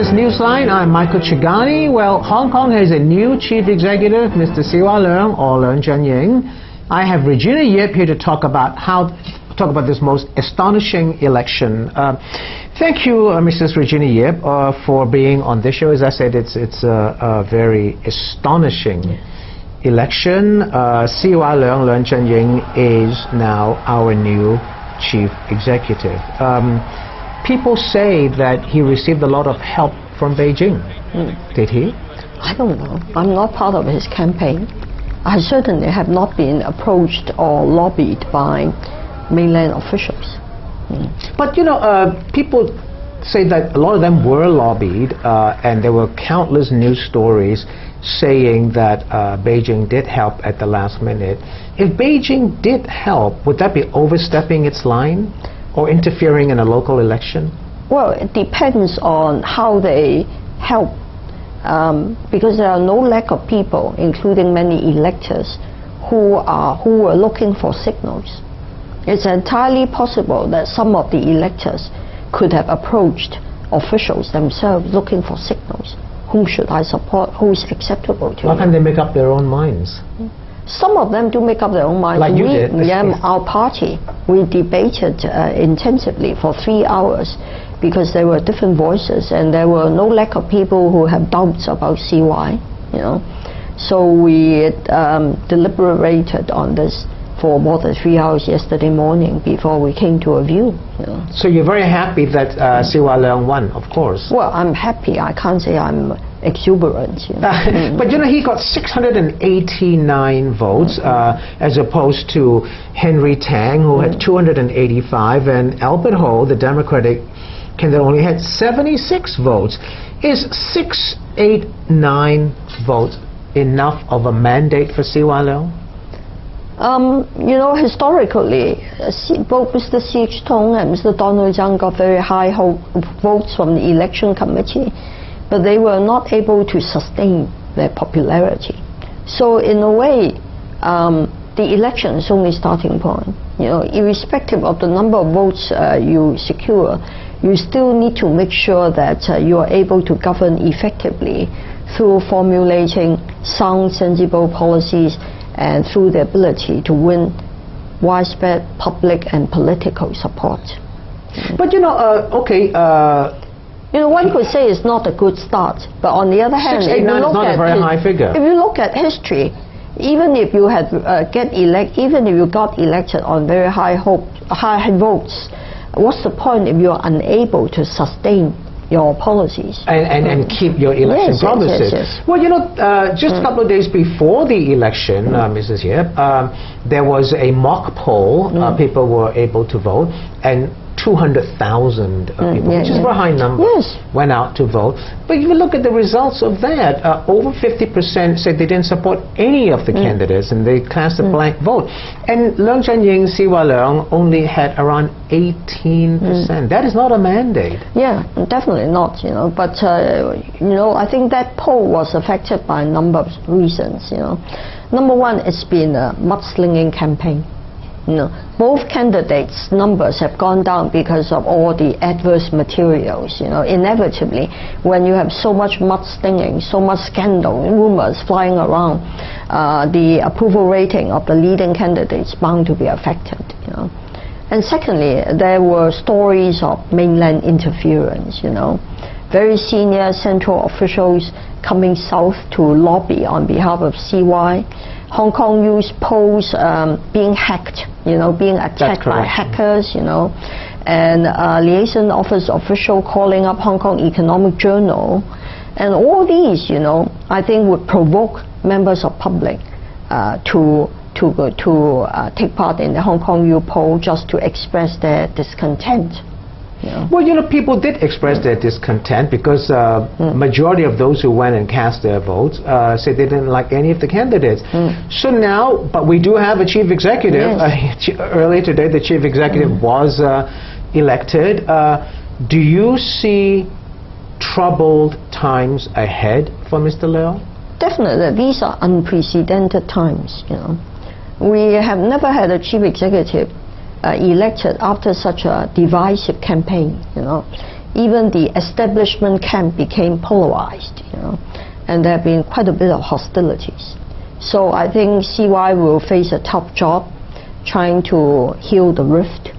is Newsline. I'm Michael Chigani. Well, Hong Kong has a new chief executive, Mr. Siwa Leung or Leung Chun-ying. I have Regina Yip here to talk about this most astonishing election. Thank you, Mrs. Regina Yip, for being on this show. As I said, it's a very astonishing election. Siwa Leung, Leung Chun-ying is now our new chief executive. People say that he received a lot of help from Beijing. Did he? I don't know. I'm not part of his campaign. I certainly have not been approached or lobbied by mainland officials. But you know, people say that a lot of them were lobbied, and there were countless news stories saying that Beijing did help at the last minute. If Beijing did help, would that be overstepping its line or interfering in a local election? Well, it depends on how they help, because there are no lack of people, including many electors, who are looking for signals. It's entirely possible that some of the electors could have approached officials themselves looking for signals. Whom should I support? Who is acceptable to me? How can they make up their own minds? Some of them do make up their own minds. Like you did. Yeah, our party, we debated intensively for 3 hours because there were different voices and there were no lack of people who have doubts about CY, you know. So we deliberated on this for more than 3 hours yesterday morning before we came to a view. You know. So you're very happy that Siwa Leung won, of course. Well, I'm happy. I can't say I'm exuberant. You know. But you know, he got 689 votes as opposed to Henry Tang, who had 285, and Albert Ho, the Democratic candidate, only had 76 votes. Is 689 votes enough of a mandate for Siwa Leung? You know, historically, both Mr. Xi Jinping and Mr. Donald Tsang got very high votes from the election committee, but they were not able to sustain their popularity. So in a way, the election is only starting point. You know, irrespective of the number of votes you secure, you still need to make sure that you are able to govern effectively through formulating sound, sensible policies and through the ability to win widespread public and political support. But you know, you know, one could say it's not a good start, but on the other hand, 689 is not a very high figure. If you look at history, even if you had even if you got elected on very high votes, what's the point if you're unable to sustain your policies and keep your election promises? Yes. Well, you know, just a couple of days before the election, Mrs. Yip, there was a mock poll. People were able to vote, and 200,000 people, which is a very high number, went out to vote. But if you look at the results of that, over 50% said they didn't support any of the candidates, and they cast a blank vote. And Leung Chun-ying, Siwa Leung only had around 18%. That is not a mandate. Yeah, definitely not. You know, but you know, I think that poll was affected by a number of reasons. You know, number one, it's been a mudslinging campaign. You know, both candidates' numbers have gone down because of all the adverse materials. You know, inevitably, when you have so much mudslinging, so much scandal, rumors flying around, the approval rating of the leading candidates is bound to be affected. You know, and secondly, there were stories of mainland interference. You know, very senior central officials coming south to lobby on behalf of CY. Hong Kong News polls being hacked, you know, being attacked by hackers, you know, and liaison office official calling up Hong Kong Economic Journal, and all these, you know, I think would provoke members of public to take part in the Hong Kong News poll just to express their discontent. Yeah. Well, you know, people did express their discontent because majority of those who went and cast their votes said they didn't like any of the candidates. So now, but we do have a chief executive. Earlier today, the chief executive was elected. Do you see troubled times ahead for Mr. Leung? Definitely, these are unprecedented times. You know, we have never had a chief executive elected after such a divisive campaign. You know, even the establishment camp became polarized, and there have been quite a bit of hostilities. So I think CY will face a tough job trying to heal the rift,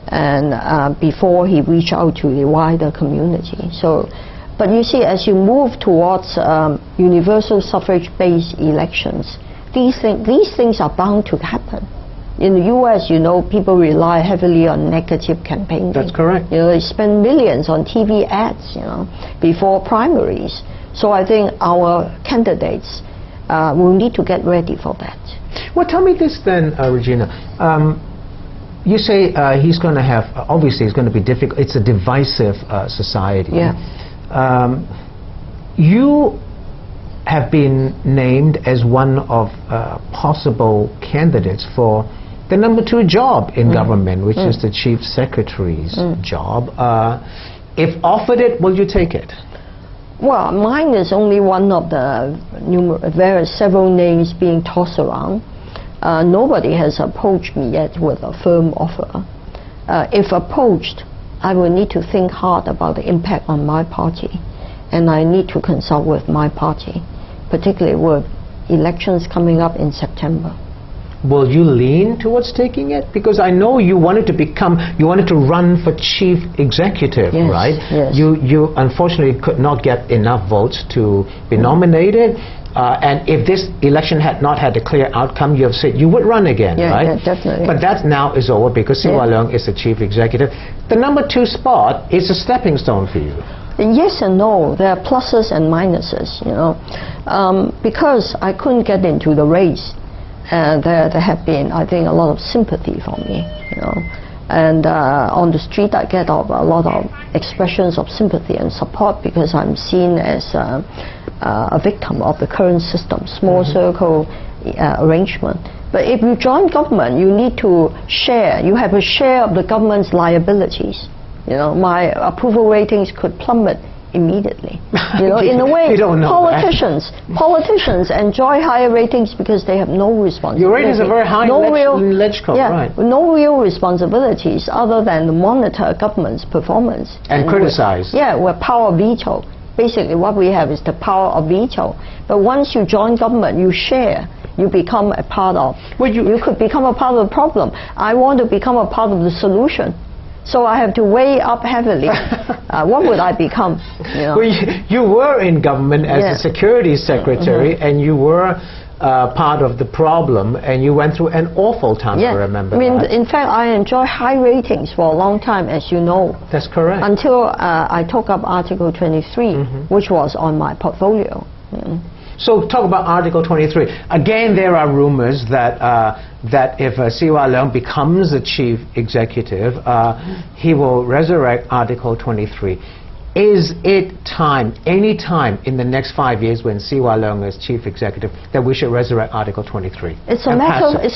and before he reach out to the wider community. So, but you see, as you move towards universal suffrage-based elections, these things are bound to happen. In the U.S., people rely heavily on negative campaigning. That's correct. They spend millions on TV ads, before primaries. So I think our candidates will need to get ready for that. Well, tell me this then, Regina. You say he's going to have, obviously it's going to be difficult. It's a divisive society. Yeah. You have been named as one of possible candidates for the number 2 job in government, which is the Chief Secretary's job. If offered it, will you take it? Well, mine is only one of the several names being tossed around. Nobody has approached me yet with a firm offer. If approached, I will need to think hard about the impact on my party, and I need to consult with my party, particularly with elections coming up in September. Will you lean towards taking it? Because I know you wanted to run for chief executive, yes, right? Yes. You unfortunately could not get enough votes to be nominated. And if this election had not had a clear outcome, you have said you would run again, right? Yeah, definitely. But that now is over because CY Leung is the chief executive. The number 2 spot is a stepping stone for you. Yes and no. There are pluses and minuses, because I couldn't get into the race. There have been, I think, a lot of sympathy for me, and on the street I get a lot of expressions of sympathy and support because I'm seen as a victim of the current system, small circle arrangement. But if you join government, you need to share. You have a share of the government's liabilities. My approval ratings could plummet immediately. In a way, politicians enjoy higher ratings because they have no responsibility. Your ratings are very high in LegCo, right? No real responsibilities other than to monitor government's performance. And criticize. With power of veto. Basically what we have is the power of veto. But once you join government, you share. You become a part of. Well, you could become a part of the problem. I want to become a part of the solution. So I have to weigh up heavily. What would I become? Well, you were in government as the security secretary, and you were part of the problem, and you went through an awful time, I remember that. In fact, I enjoy high ratings for a long time, as you know. That's correct. Until I took up Article 23, which was on my portfolio. So talk about Article 23. Again, there are rumors that that if CY Leung becomes the chief executive, he will resurrect Article 23. Is it any time in the next 5 years when CY Leung is chief executive, that we should resurrect Article 23? It's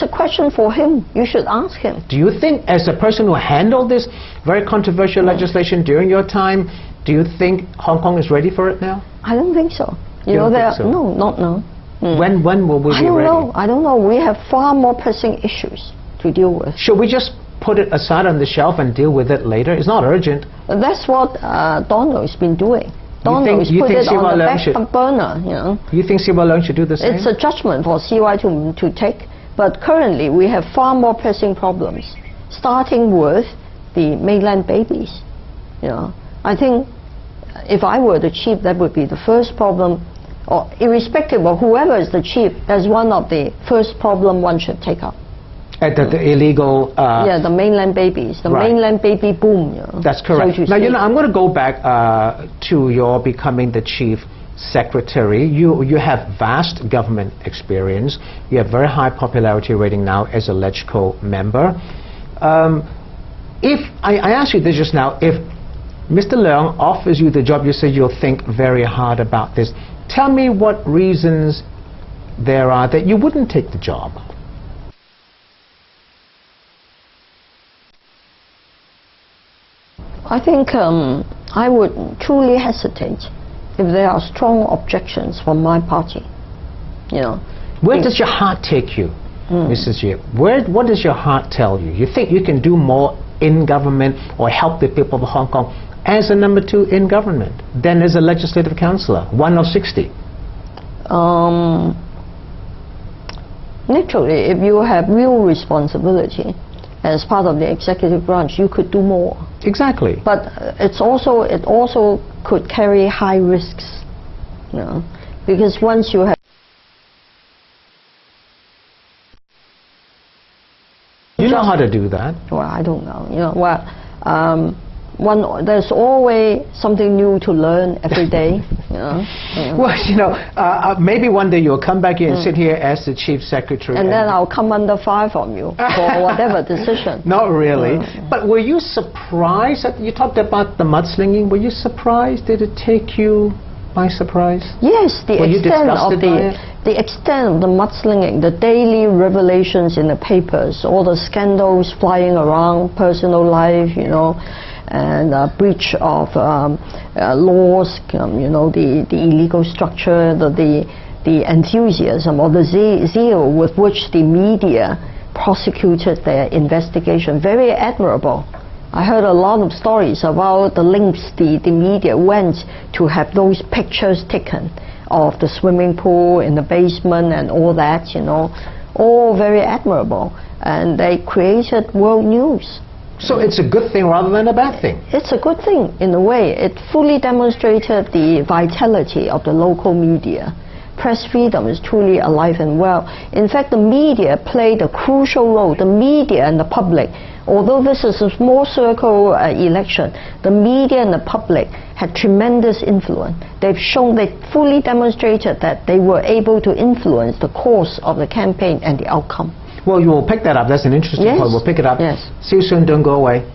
a question for him. You should ask him. Do you think, as a person who handled this very controversial legislation during your time, do you think Hong Kong is ready for it now? I don't think so. No, not now. When will we be ready? I don't know. We have far more pressing issues to deal with. Should we just put it aside on the shelf and deal with it later? It's not urgent. That's what Donald's been doing. Donald's put it on the back burner. You think CY Leung should do the same? It's a judgment for CY to take. But currently we have far more pressing problems, starting with the mainland babies. I think if I were the chief, that would be the first problem, or irrespective of whoever is the chief, that's one of the first problem one should take up. The illegal... the mainland babies, the mainland baby boom. That's correct. So now, I'm going to go back to your becoming the chief secretary. You have vast government experience. You have very high popularity rating now as a LegCo member. If I asked you this just now, if Mr. Leung offers you the job, you say you'll think very hard about this. Tell me what reasons there are that you wouldn't take the job. I think I would truly hesitate if there are strong objections from my party. Where does your heart take you, Mrs. Yip? What does your heart tell you? You think you can do more in government or help the people of Hong Kong as a number 2 in government than as a legislative councillor, 1 of 60? Naturally, if you have real responsibility as part of the executive branch, you could do more. Exactly. But it also could carry high risks, you know, because once you have you know how to do that. Well, I don't know. You know, well, there's always something new to learn every day. You know. Well, you know, maybe one day you'll come back here and sit here as the chief secretary. And then I'll come under fire from you for whatever decision. Not really. But were you surprised that you talked about the mudslinging? Were you surprised? Did it take you by surprise? Yes, the extent of the mudslinging, the daily revelations in the papers, all the scandals flying around, personal life, you know, and breach of laws, you know, the illegal structure, the enthusiasm or the zeal with which the media prosecuted their investigation. Very admirable. I heard a lot of stories about the lengths the media went to have those pictures taken of the swimming pool in the basement and all that, you know, all very admirable. And they created world news. So it's a good thing rather than a bad thing? It's a good thing in a way. It fully demonstrated the vitality of the local media. Press freedom is truly alive and well. In fact, the media played a crucial role. The media and the public, although this is a small circle election, the media and the public had tremendous influence. They fully demonstrated that they were able to influence the course of the campaign and the outcome. Well, you will pick that up. That's an interesting point. We'll pick it up. Yes. See you soon. Don't go away.